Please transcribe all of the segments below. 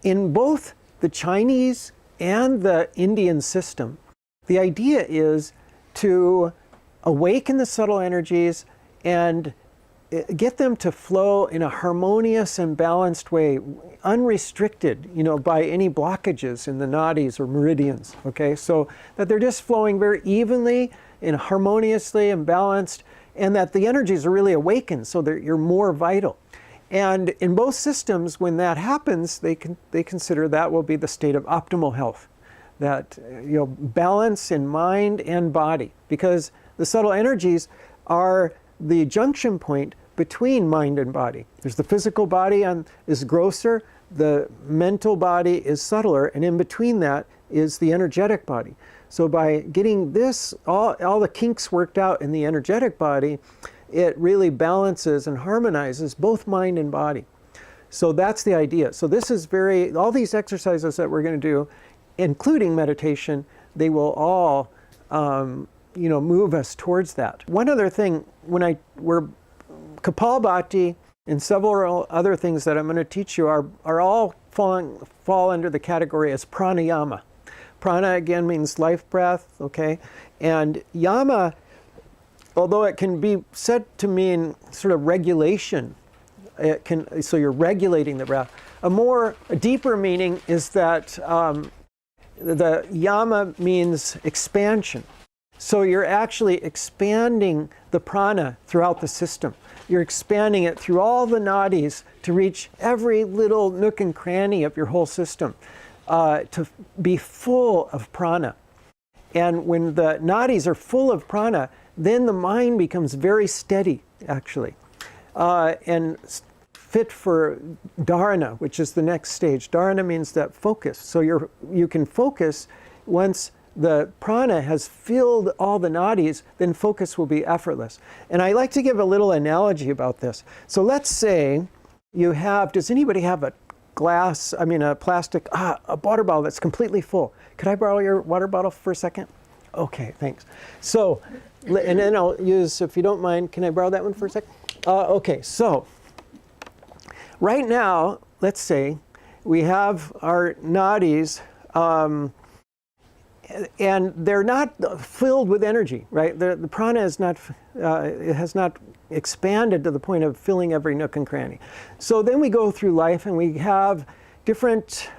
In both the Chinese and the Indian system, the idea is to awaken the subtle energies and get them to flow in a harmonious and balanced way, unrestricted, by any blockages in the nadis or meridians, okay? So that they're just flowing very evenly and harmoniously and balanced, and that the energies are really awakened so that you're more vital. And in both systems, when that happens, they consider that will be the state of optimal health, that balance in mind and body, because the subtle energies are the junction point between mind and body. There's the physical body is grosser, the mental body is subtler, and in between that is the energetic body. So by getting this, all the kinks worked out in the energetic body, it really balances and harmonizes both mind and body. So that's the idea. So this is all these exercises that we're going to do, including meditation, they will all move us towards that. One other thing, we're Kapalbhati and several other things that I'm going to teach you are all fall under the category as pranayama. Prana again means life breath, okay? And yama, although it can be said to mean sort of regulation, so you're regulating the breath. A deeper meaning is that the yama means expansion. So you're actually expanding the prana throughout the system. You're expanding it through all the nadis to reach every little nook and cranny of your whole system, to be full of prana. And when the nadis are full of prana, then the mind becomes very steady, actually, and fit for dharana, which is the next stage. Dharana means that focus. So you can focus once the prana has filled all the nadis, then focus will be effortless. And I like to give a little analogy about this. So let's say does anybody have a plastic, a water bottle that's completely full? Could I borrow your water bottle for a second? Okay, thanks. So, and then I'll use, if you don't mind, can I borrow that one for a second? Okay, so right now, let's say we have our nadis, and they're not filled with energy, right? The prana is not, it has not expanded to the point of filling every nook and cranny. So then we go through life and we have different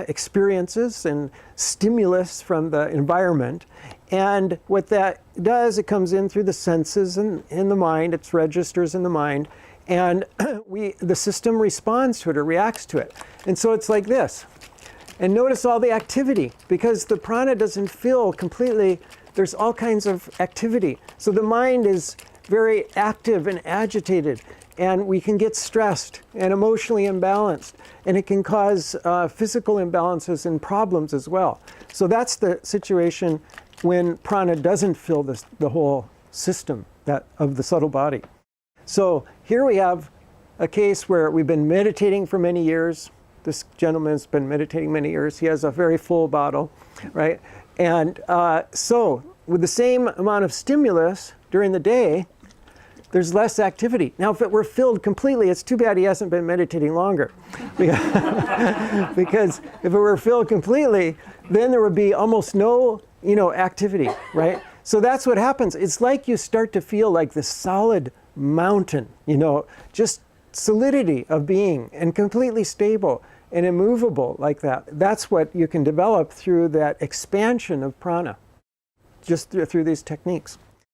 experiences and stimulus from the environment. And what that does, it comes in through the senses and in the mind, it registers in the mind, and the system responds to it or reacts to it. And so it's like this. And notice all the activity, because the prana doesn't fill completely, there's all kinds of activity. So the mind is very active and agitated, and we can get stressed and emotionally imbalanced, and it can cause physical imbalances and problems as well. So that's the situation when prana doesn't fill the whole system of the subtle body. So here we have a case where we've been meditating for many years. This gentleman's been meditating many years. He has a very full bottle, right? And so with the same amount of stimulus during the day, there's less activity. Now, if it were filled completely, it's too bad he hasn't been meditating longer. Because if it were filled completely, then there would be almost no, activity, right? So that's what happens. It's like you start to feel like this solid mountain, just solidity of being and completely stable and immovable like that. That's what you can develop through that expansion of prana, just through these techniques.